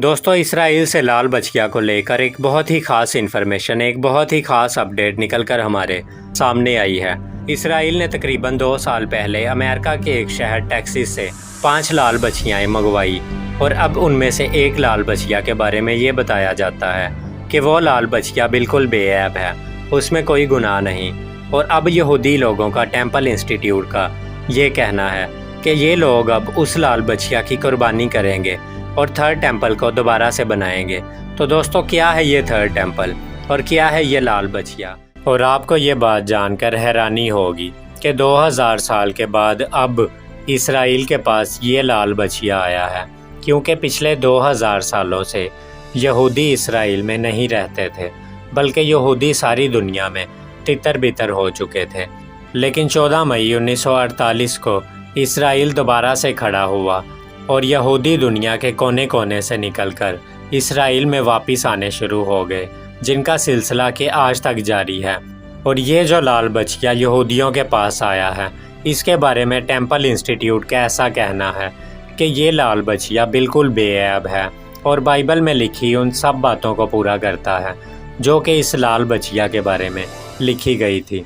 دوستو اسرائیل سے لال بچیا کو لے کر ایک بہت ہی خاص انفارمیشن، ایک بہت ہی خاص اپڈیٹ نکل کر ہمارے سامنے آئی ہے۔ اسرائیل نے تقریباً 2 سال پہلے امریکہ کے ایک شہر ٹیکساس سے 5 لال بچیاں منگوائی، اور اب ان میں سے ایک لال بچیا کے بارے میں یہ بتایا جاتا ہے کہ وہ لال بچیا بالکل بے عیب ہے، اس میں کوئی گناہ نہیں۔ اور اب یہودی لوگوں کا ٹیمپل انسٹیٹیوٹ کا یہ کہنا ہے کہ یہ لوگ اب اس لال بچیا کی قربانی کریں گے اور تھرڈ ٹیمپل کو دوبارہ سے بنائیں گے۔ تو دوستو کیا ہے یہ تھرڈ ٹیمپل اور کیا ہے یہ لال بچیا؟ اور آپ کو یہ بات جان کر حیرانی ہوگی کہ 2000 سال کے بعد اب اسرائیل کے پاس یہ لال بچیا آیا ہے، کیونکہ پچھلے 2000 سالوں سے یہودی اسرائیل میں نہیں رہتے تھے، بلکہ یہودی ساری دنیا میں تتر بتر ہو چکے تھے۔ لیکن 14 مئی 1948 کو اسرائیل دوبارہ سے کھڑا ہوا اور یہودی دنیا کے کونے کونے سے نکل کر اسرائیل میں واپس آنے شروع ہو گئے، جن کا سلسلہ کہ آج تک جاری ہے۔ اور یہ جو لال بچیا یہودیوں کے پاس آیا ہے، اس کے بارے میں ٹیمپل انسٹیٹیوٹ کا ایسا کہنا ہے کہ یہ لال بچیا بالکل بے عیب ہے اور بائبل میں لکھی ان سب باتوں کو پورا کرتا ہے جو کہ اس لال بچیا کے بارے میں لکھی گئی تھی۔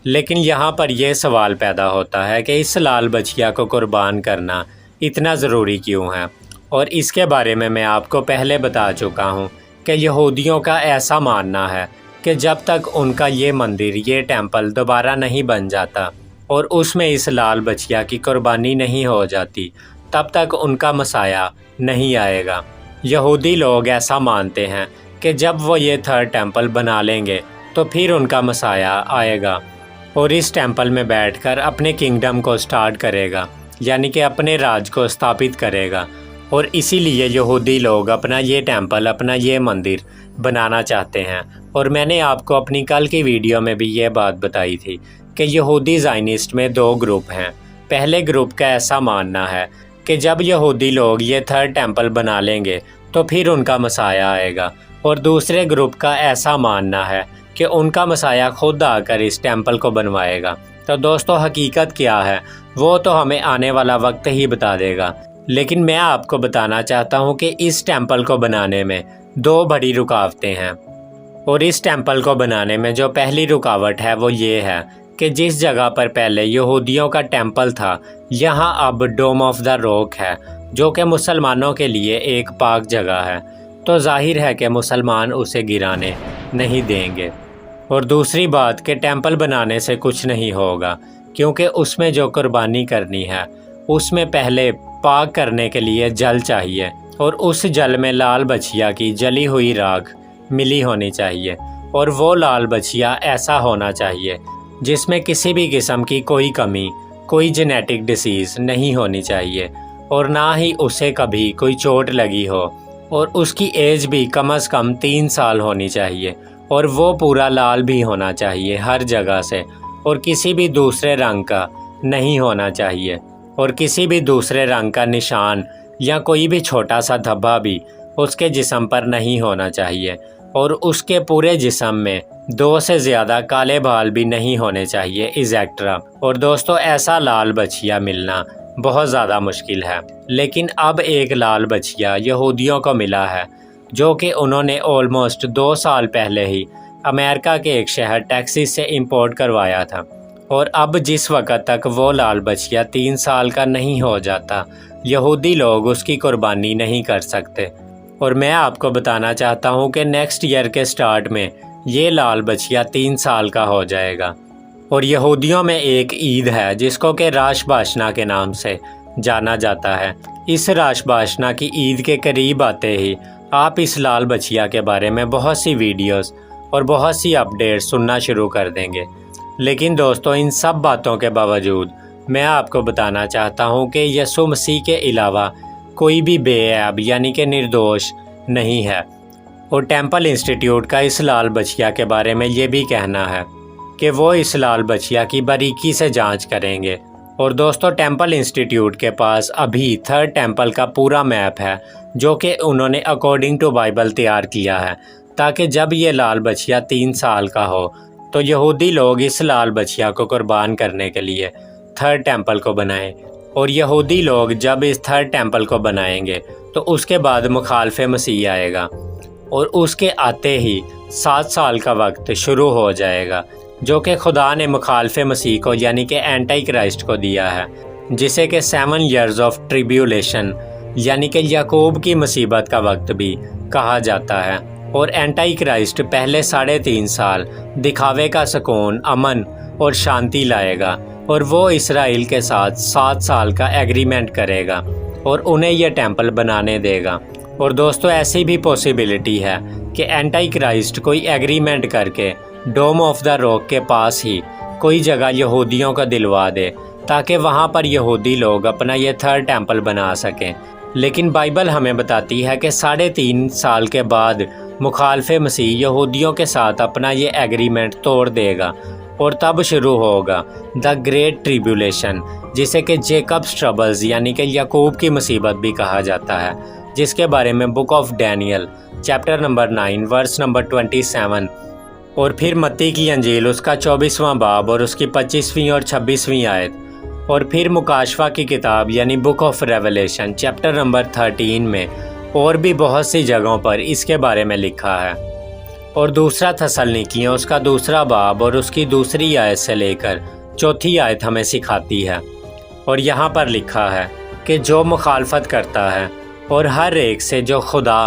لیکن یہاں پر یہ سوال پیدا ہوتا ہے کہ اس لال بچیا کو قربان کرنا اتنا ضروری کیوں ہے؟ اور اس کے بارے میں آپ کو پہلے بتا چکا ہوں کہ یہودیوں کا ایسا ماننا ہے کہ جب تک ان کا یہ مندر، یہ ٹیمپل دوبارہ نہیں بن جاتا اور اس میں اس لال بچیا کی قربانی نہیں ہو جاتی، تب تک ان کا مسیح نہیں آئے گا۔ یہودی لوگ ایسا مانتے ہیں کہ جب وہ یہ تھرڈ ٹیمپل بنا لیں گے تو پھر ان کا مسیح آئے گا اور اس ٹیمپل میں بیٹھ کر اپنے کنگڈم کو سٹارٹ کرے گا، یعنی کہ اپنے راج کو استھاپت کرے گا۔ اور اسی لیے یہودی لوگ اپنا یہ ٹیمپل، اپنا یہ مندر بنانا چاہتے ہیں۔ اور میں نے آپ کو اپنی کل کی ویڈیو میں بھی یہ بات بتائی تھی کہ یہودی زائنسٹ میں 2 گروپ ہیں۔ پہلے گروپ کا ایسا ماننا ہے کہ جب یہودی لوگ یہ تھرڈ ٹیمپل بنا لیں گے تو پھر ان کا مسیح آئے گا، اور دوسرے گروپ کا ایسا ماننا ہے کہ ان کا مسیح خود آ کر اس ٹیمپل کو بنوائے گا۔ تو دوستو حقیقت کیا ہے وہ تو ہمیں آنے والا وقت ہی بتا دے گا، لیکن میں آپ کو بتانا چاہتا ہوں کہ اس ٹیمپل کو بنانے میں 2 بڑی رکاوٹیں ہیں۔ اور اس ٹیمپل کو بنانے میں جو پہلی رکاوٹ ہے وہ یہ ہے کہ جس جگہ پر پہلے یہودیوں کا ٹیمپل تھا، یہاں اب ڈوم آف دا راک ہے، جو کہ مسلمانوں کے لیے ایک پاک جگہ ہے، تو ظاہر ہے کہ مسلمان اسے گرانے نہیں دیں گے۔ اور دوسری بات کہ ٹیمپل بنانے سے کچھ نہیں ہوگا، کیونکہ اس میں جو قربانی کرنی ہے اس میں پہلے پاک کرنے کے لیے جل چاہیے، اور اس جل میں لال بچیا کی جلی ہوئی راکھ ملی ہونی چاہیے، اور وہ لال بچیا ایسا ہونا چاہیے جس میں کسی بھی قسم کی کوئی کمی، کوئی جینیٹک ڈیسیز نہیں ہونی چاہیے، اور نہ ہی اسے کبھی کوئی چوٹ لگی ہو، اور اس کی ایج بھی کم از کم 3 سال ہونی چاہیے، اور وہ پورا لال بھی ہونا چاہیے ہر جگہ سے، اور کسی بھی دوسرے رنگ کا نہیں ہونا چاہیے، اور کسی بھی دوسرے رنگ کا نشان یا کوئی بھی چھوٹا سا دھبا بھی اس کے جسم پر نہیں ہونا چاہیے، اور اس کے پورے جسم میں 2 سے زیادہ کالے بال بھی نہیں ہونے چاہیے ایگزیکٹرا۔ اور دوستو ایسا لال بچیا ملنا بہت زیادہ مشکل ہے، لیکن اب ایک لال بچیا یہودیوں کو ملا ہے جو کہ انہوں نے آلموسٹ 2 سال پہلے ہی امریکہ کے ایک شہر ٹیکساس سے امپورٹ کروایا تھا۔ اور اب جس وقت تک وہ لال بچیا 3 سال کا نہیں ہو جاتا، یہودی لوگ اس کی قربانی نہیں کر سکتے۔ اور میں آپ کو بتانا چاہتا ہوں کہ نیکسٹ ایئر کے سٹارٹ میں یہ لال بچیا 3 سال کا ہو جائے گا۔ اور یہودیوں میں ایک عید ہے جس کو کہ راش باشنا کے نام سے جانا جاتا ہے۔ اس راش باشنا کی عید کے قریب آتے ہی آپ اس لال بچیا کے بارے میں بہت سی ویڈیوز اور بہت سی اپڈیٹ سننا شروع کر دیں گے۔ لیکن دوستو ان سب باتوں کے باوجود میں آپ کو بتانا چاہتا ہوں کہ یسوع مسیح کے علاوہ کوئی بھی بے عیب یعنی کہ نردوش نہیں ہے۔ اور ٹیمپل انسٹیٹیوٹ کا اس لال بچیا کے بارے میں یہ بھی کہنا ہے کہ وہ اس لال بچیا کی باریکی سے جانچ کریں گے۔ اور دوستو ٹیمپل انسٹیٹیوٹ کے پاس ابھی تھرڈ ٹیمپل کا پورا میپ ہے جو کہ انہوں نے اکارڈنگ ٹو بائبل تیار کیا ہے، تاکہ جب یہ لال بچیا 3 سال کا ہو تو یہودی لوگ اس لال بچیا کو قربان کرنے کے لیے تھرڈ ٹیمپل کو بنائیں، اور یہودی لوگ جب اس تھرڈ ٹیمپل کو بنائیں گے تو اس کے بعد مخالف مسیح آئے گا، اور اس کے آتے ہی 7 سال کا وقت شروع ہو جائے گا جو کہ خدا نے مخالف مسیح کو یعنی کہ اینٹی کرائسٹ کو دیا ہے، جسے کہ 7 ایئرز آف ٹریبیولیشن یعنی کہ یعقوب کی مصیبت کا وقت بھی کہا جاتا ہے۔ اور اینٹی کرائسٹ پہلے 3.5 سال دکھاوے کا سکون، امن اور شانتی لائے گا، اور وہ اسرائیل کے ساتھ 7 سال کا ایگریمنٹ کرے گا اور انہیں یہ ٹیمپل بنانے دے گا۔ اور دوستو ایسی بھی پوسیبلٹی ہے کہ اینٹی کرائسٹ کوئی ایگریمنٹ کر کے ڈوم آف دا راک کے پاس ہی کوئی جگہ یہودیوں کا دلوا دے تاکہ وہاں پر یہودی لوگ اپنا یہ 3rd ٹیمپل بنا سکیں۔ لیکن بائبل ہمیں بتاتی ہے کہ 3.5 سال کے بعد مخالف مسیح یہودیوں کے ساتھ اپنا یہ ایگریمنٹ توڑ دے گا، اور تب شروع ہوگا دا گریٹ ٹریبیولیشن، جسے کہ جیکبز ٹربلز یعنی کہ یعقوب کی مصیبت بھی کہا جاتا ہے، جس کے بارے میں book of Daniel chapter number 9 verse number 27، اور پھر متی کی انجیل اس کا 24واں باب اور اس کی 25ویں اور 26ویں آیت، اور پھر مکاشفہ کی کتاب یعنی book of revelation chapter number 13 میں اور بھی بہت سی جگہوں پر اس کے بارے میں لکھا ہے۔ اور دوسرا تھسلنیکیوں اس کا 2 باب اور اس کی 2 آیت سے لے کر 4 آیت ہمیں سکھاتی ہے، اور یہاں پر لکھا ہے کہ جو مخالفت کرتا ہے اور ہر ایک سے جو خدا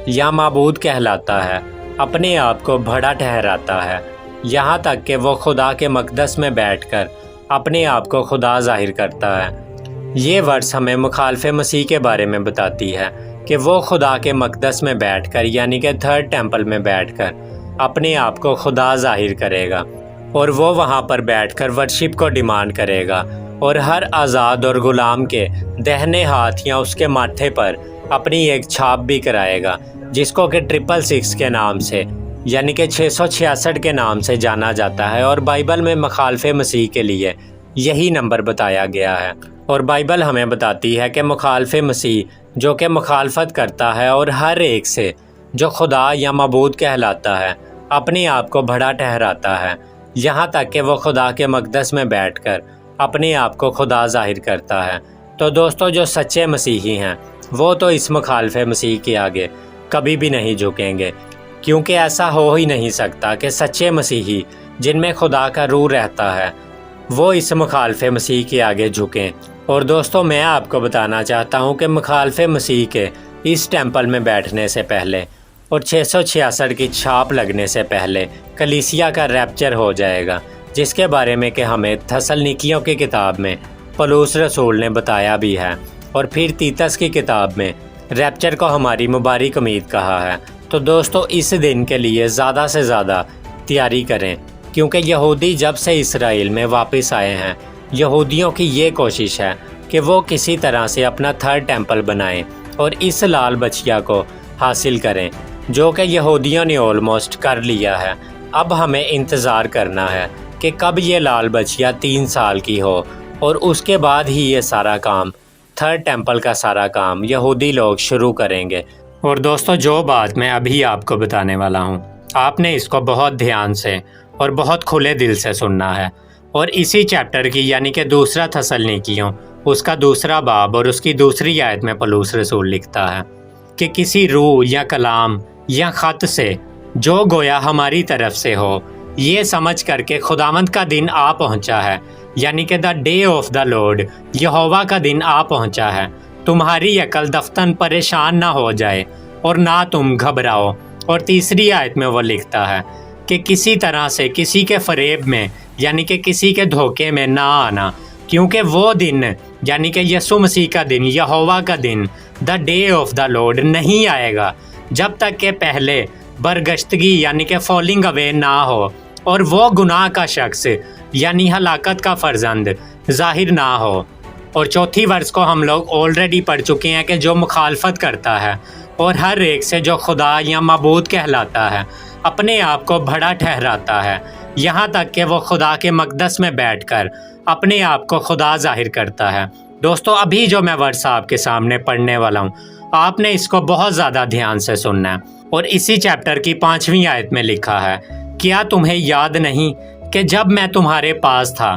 یا معبود کہلاتا ہے اپنے آپ کو بڑا ٹھہراتا ہے، یہاں تک کہ وہ خدا کے مقدس میں بیٹھ کر اپنے آپ کو خدا ظاہر کرتا ہے۔ یہ ورس ہمیں مخالف مسیح کے بارے میں بتاتی ہے کہ وہ خدا کے مقدس میں بیٹھ کر یعنی کہ 3rd ٹیمپل میں بیٹھ کر اپنے آپ کو خدا ظاہر کرے گا، اور وہ وہاں پر بیٹھ کر ورشپ کو ڈیمانڈ کرے گا، اور ہر آزاد اور غلام کے دہنے ہاتھ یا اس کے ماتھے پر اپنی ایک چھاپ بھی کرائے گا، جس کو کہ 666 کے نام سے یعنی کہ 666 کے نام سے جانا جاتا ہے، اور بائبل میں مخالف مسیح کے لیے یہی نمبر بتایا گیا ہے۔ اور بائبل ہمیں بتاتی ہے کہ مخالف مسیح جو کہ مخالفت کرتا ہے اور ہر ایک سے جو خدا یا معبود کہلاتا ہے اپنے آپ کو بڑا ٹھہراتا ہے، یہاں تک کہ وہ خدا کے مقدس میں بیٹھ کر اپنے آپ کو خدا ظاہر کرتا ہے۔ تو دوستو جو سچے مسیحی ہیں وہ تو اس مخالف مسیح کے آگے کبھی بھی نہیں جھکیں گے، کیونکہ ایسا ہو ہی نہیں سکتا کہ سچے مسیحی جن میں خدا کا روح رہتا ہے وہ اس مخالف مسیح کے آگے جھکیں۔ اور دوستو میں آپ کو بتانا چاہتا ہوں کہ مخالف مسیح کے اس ٹیمپل میں بیٹھنے سے پہلے اور 666 کی چھاپ لگنے سے پہلے کلیسیا کا ریپچر ہو جائے گا، جس کے بارے میں کہ ہمیں تھسلنیکیوں کی کتاب میں پولس رسول نے بتایا بھی ہے، اور پھر تیتس کی کتاب میں ریپچر کو ہماری مبارک امید کہا ہے۔ تو دوستو اس دن کے لیے زیادہ سے زیادہ تیاری کریں، کیونکہ یہودی جب سے اسرائیل میں واپس آئے ہیں یہودیوں کی یہ کوشش ہے کہ وہ کسی طرح سے اپنا 3rd ٹیمپل بنائیں اور اس لال بچیا کو حاصل کریں، جو کہ یہودیوں نے آلموسٹ کر لیا ہے۔ اب ہمیں انتظار کرنا ہے کہ کب یہ لال بچیا 3 سال کی ہو، اور اس کے بعد ہی یہ سارا کام 3rd ٹیمپل کا سارا کام یہودی لوگ شروع کریں گے۔ اور دوستو جو بات میں ابھی آپ کو بتانے والا ہوں آپ نے اس کو بہت دھیان سے اور بہت کھلے دل سے سننا ہے، اور اسی چیپٹر کی یعنی کہ 2 تھسلنیکیوں اس کا 2 باب اور اس کی 2 آیت میں پولس رسول لکھتا ہے کہ کسی روح یا کلام یا خط سے جو گویا ہماری طرف سے ہو، یہ سمجھ کر کے خداوند کا دن آ پہنچا ہے، یعنی کہ the day of the lord, یہوہ کا دن آ پہنچا ہے، تمہاری عقل دفتن پریشان نہ ہو جائے اور نہ تم گھبراؤ۔ اور 3 آیت میں وہ لکھتا ہے کہ کسی طرح سے کسی کے فریب میں یعنی کہ کسی کے دھوکے میں نہ آنا، کیونکہ وہ دن یعنی کہ یسوع مسیح کا دن، یہوہ کا دن، the day of the lord نہیں آئے گا جب تک کہ پہلے برگشتگی یعنی کہ فالنگ اوے نہ ہو، اور وہ گناہ کا شخص یعنی ہلاکت کا فرزند ظاہر نہ ہو۔ اور 4 ورس کو ہم لوگ آلریڈی پڑھ چکے ہیں کہ جو مخالفت کرتا ہے اور ہر ایک سے جو خدا یا معبود کہلاتا ہے اپنے آپ کو بڑا ٹھہراتا ہے، یہاں تک کہ وہ خدا کے مقدس میں بیٹھ کر اپنے آپ کو خدا ظاہر کرتا ہے۔ دوستو ابھی جو میں ورس آپ کے سامنے پڑھنے والا ہوں آپ نے اس کو بہت زیادہ دھیان سے سننا ہے، اور اسی چیپٹر کی 5ویں آیت میں لکھا ہے، کیا تمہیں یاد نہیں کہ جب میں تمہارے پاس تھا